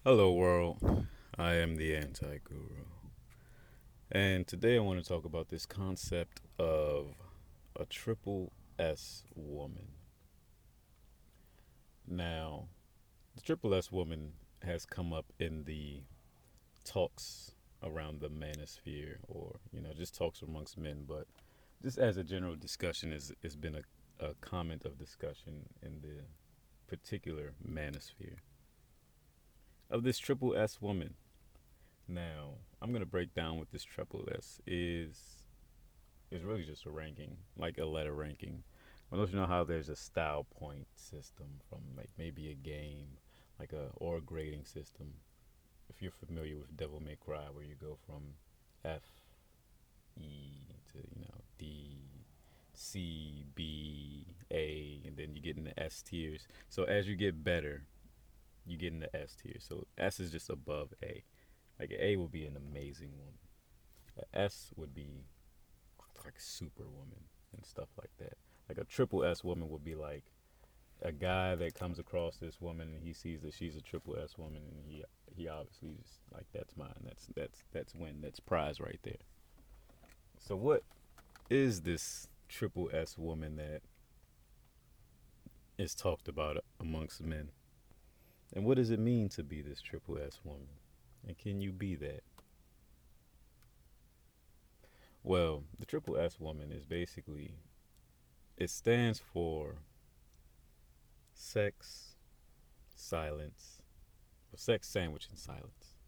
Hello, world. I am the Anti Guru. And today I want to talk about this concept of a triple S woman. Now, the triple S woman has come up in the talks around the manosphere or, just talks amongst men, but just as a general discussion, has been a comment of discussion in the particular manosphere of this triple S woman. Now, I'm gonna break down what this triple S is really just a ranking, like a letter ranking. I don't know how there's a style point system from like maybe a game, or a grading system. If you're familiar with Devil May Cry, where you go from F, E to D, C, B, A, and then you get in the S tiers. So as you get better, you get in the S tier. So S is just above A. Like A would be an amazing woman. A S would be like superwoman and stuff like that. Like a triple S woman would be like a guy that comes across this woman and he sees that she's a triple S woman and he obviously just like that's mine. That's win. That's prize right there. So what is this triple S woman that is talked about amongst men? And what does it mean to be this triple S woman? And can you be that? Well, the triple S woman is basically it stands for sex, silence, sex, sandwich, and silence.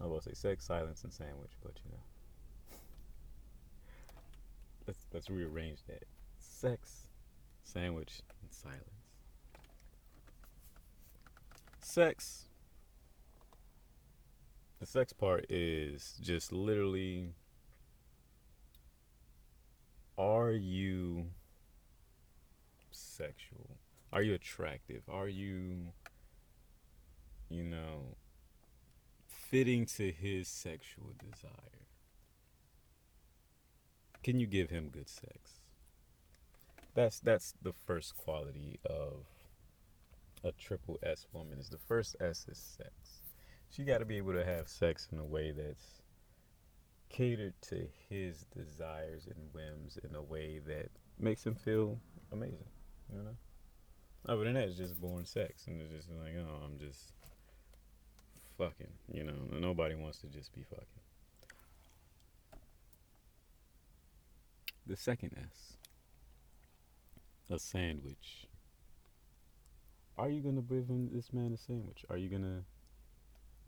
I was going to say sex, silence, and sandwich, but let's rearrange that. Sex, sandwich, and silence. Sex. The sex part is just literally, are you sexual? Are you attractive? Are you, you know, fitting to his sexual desire? Can you give him good sex? That's the first quality of a triple S woman. Is the first S is sex. She got to be able to have sex in a way that's catered to his desires and whims in a way that makes him feel amazing. You know. Other than that, it's just boring sex, and it's just like, oh, I'm just fucking. Nobody wants to just be fucking. The second S, a sandwich. Are you gonna give this man a sandwich? Are you gonna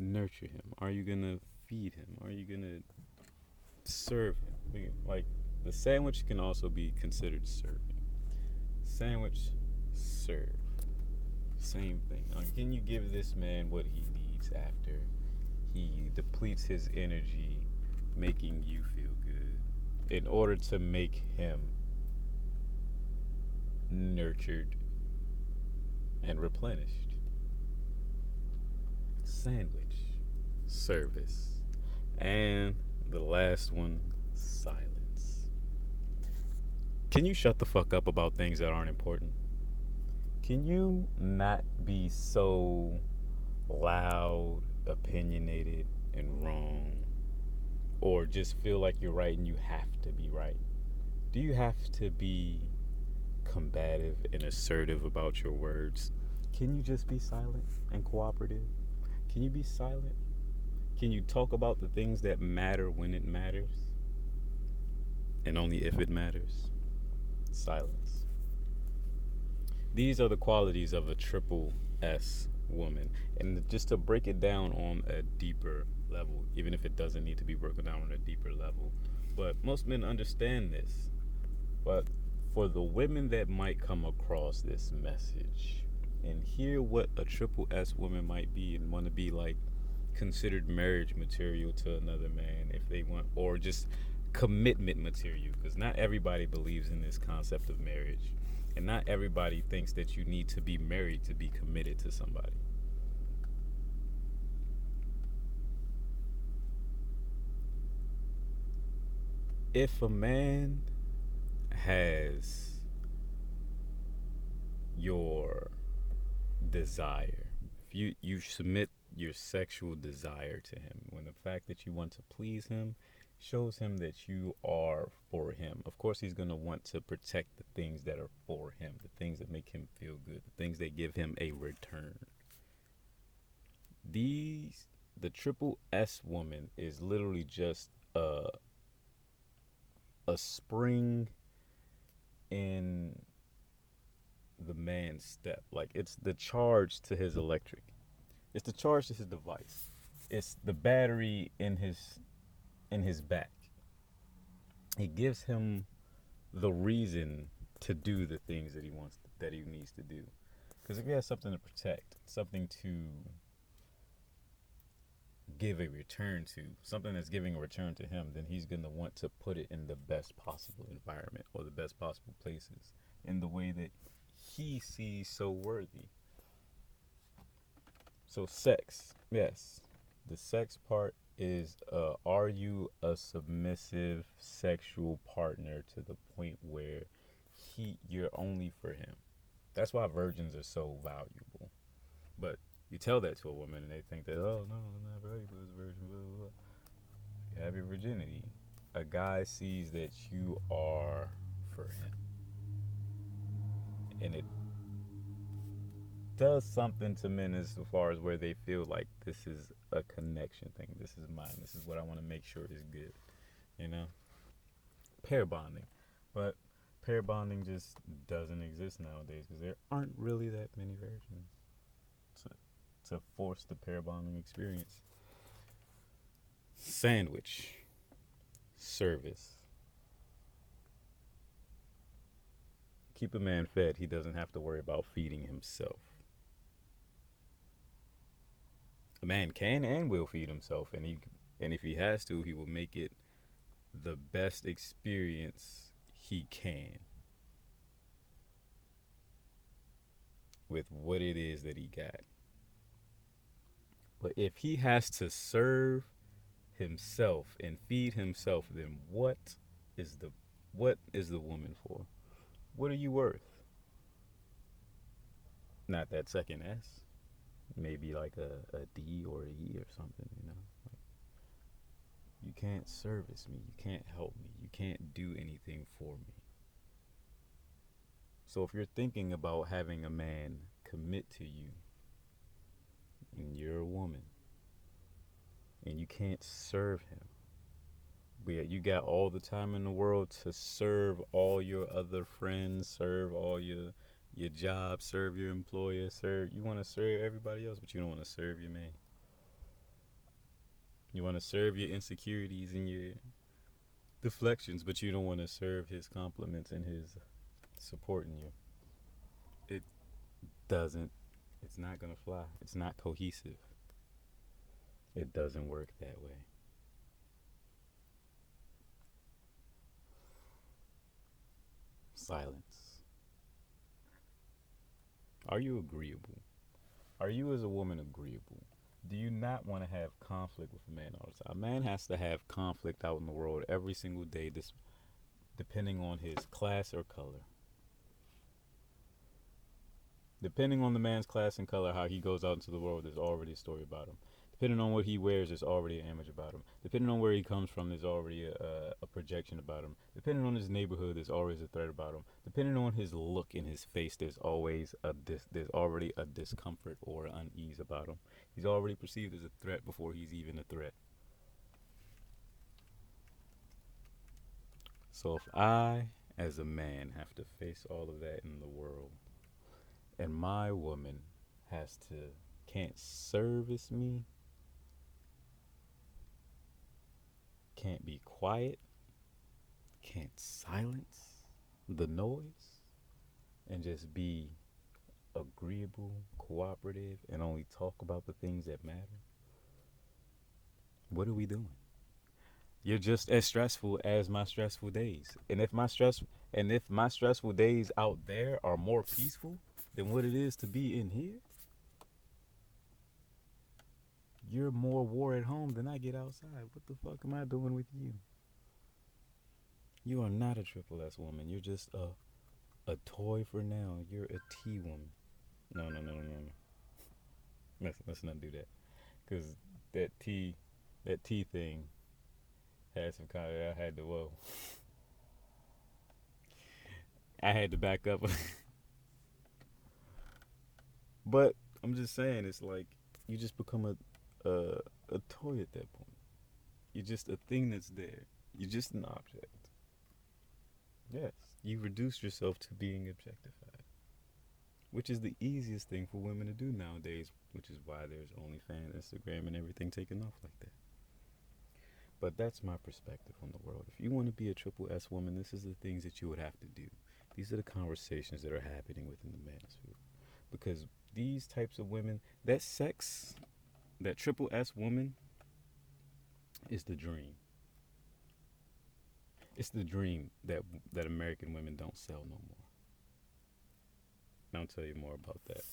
nurture him? Are you gonna feed him? Are you gonna serve him? Like the sandwich can also be considered serving. Sandwich, serve. Same thing. Can you give this man what he needs after he depletes his energy, making you feel good, in order to make him nurtured and replenished? Sandwich, service. And the last one, silence. Can you shut the fuck up about things that aren't important? Can you not be so loud, opinionated, and wrong? Or just feel like you're right and you have to be right? Do you have to be combative and assertive about your words? Can you just be silent and cooperative? Can you be silent? Can you talk about the things that matter when it matters? And only if it matters? Silence. These are the qualities of a triple S woman. And just to break it down on a deeper level, even if it doesn't need to be broken down on a deeper level, but most men understand this. But for the women that might come across this message and hear what a triple S woman might be and want to be like considered marriage material to another man if they want, or just commitment material, because not everybody believes in this concept of marriage, and not everybody thinks that you need to be married to be committed to somebody. If a man has your desire, you submit your sexual desire to him, when the fact that you want to please him shows him that you are for him. Of course, he's going to want to protect the things that are for him, the things that make him feel good, the things that give him a return. These the triple S woman is literally just a spring in the man's step. Like, it's the charge to his electric. It's the charge to his device. It's the battery in his back. It gives him the reason to do the things that he needs to do. Because if he has something to protect, something to give a return to, something that's giving a return to him, then he's going to want to put it in the best possible environment or the best possible places in the way that he sees so worthy. So, sex, yes. The sex part is, are you a submissive sexual partner to the point where you're only for him? That's why virgins are so valuable. But you tell that to a woman and they think that, oh no, I'm not valuable as a virgin, blah, blah, blah. You have your virginity. A guy sees that you are for him. And it does something to men as far as where they feel like this is a connection thing. This is mine. This is what I want to make sure is good. You know? Pair bonding. But pair bonding just doesn't exist nowadays because there aren't really that many virgins to force the pair bonding experience. Sandwich. Service. Keep a man fed. He doesn't have to worry about feeding himself. A man can and will feed himself, and if he has to, he will make it the best experience he can with what it is that he got. But if he has to serve himself and feed himself, then what is the woman for? What are you worth? Not that second S. Maybe like a D or a E or something, you know? Like, you can't service me. You can't help me. You can't do anything for me. So if you're thinking about having a man commit to you, and you're a woman, and you can't serve him, but yet you got all the time in the world to serve all your other friends, serve all your job, serve your employer, you want to serve everybody else, but you don't want to serve your man. You want to serve your insecurities and your deflections, but you don't want to serve his compliments and his supporting you. It doesn't, it's not going to fly. It's not cohesive. It doesn't work that way. Silence. Are you agreeable? Are you as a woman agreeable? Do you not want to have conflict with a man all the time? A man has to have conflict out in the world every single day, depending on his class or color. Depending on the man's class and color, how he goes out into the world, there's already a story about him. Depending on what he wears, there's already an image about him. Depending on where he comes from, there's already a projection about him. Depending on his neighborhood, there's always a threat about him. Depending on his look in his face, there's already a discomfort or unease about him. He's already perceived as a threat before he's even a threat. So if I, as a man, have to face all of that in the world, and my woman can't service me, can't be quiet, can't silence the noise, and just be agreeable, cooperative, and only talk about the things that matter, what are we doing? You're just as stressful as my stressful days. And if my stressful days out there are more peaceful than what it is to be in here, you're more war at home than I get outside. What the fuck am I doing with you? You are not a triple S woman. You're just a toy for now. You're a T woman. No, no, no, no, no. Let's not do that, because that T that T thing had some kind of. I had to I had to back up, but I'm just saying it's like you just become a toy at that point. You're just a thing that's there. You're just an object. Yes, you reduce yourself to being objectified, which is the easiest thing for women to do nowadays, which is why there's OnlyFans, Instagram, and everything taking off like that. But that's my perspective on the world. If you want to be a triple S woman, this is the things that you would have to do. These are the conversations that are happening within the manosphere. Because these types of women, that sex, that triple S woman, is the dream. It's the dream that American women don't sell no more. And I'll tell you more about that.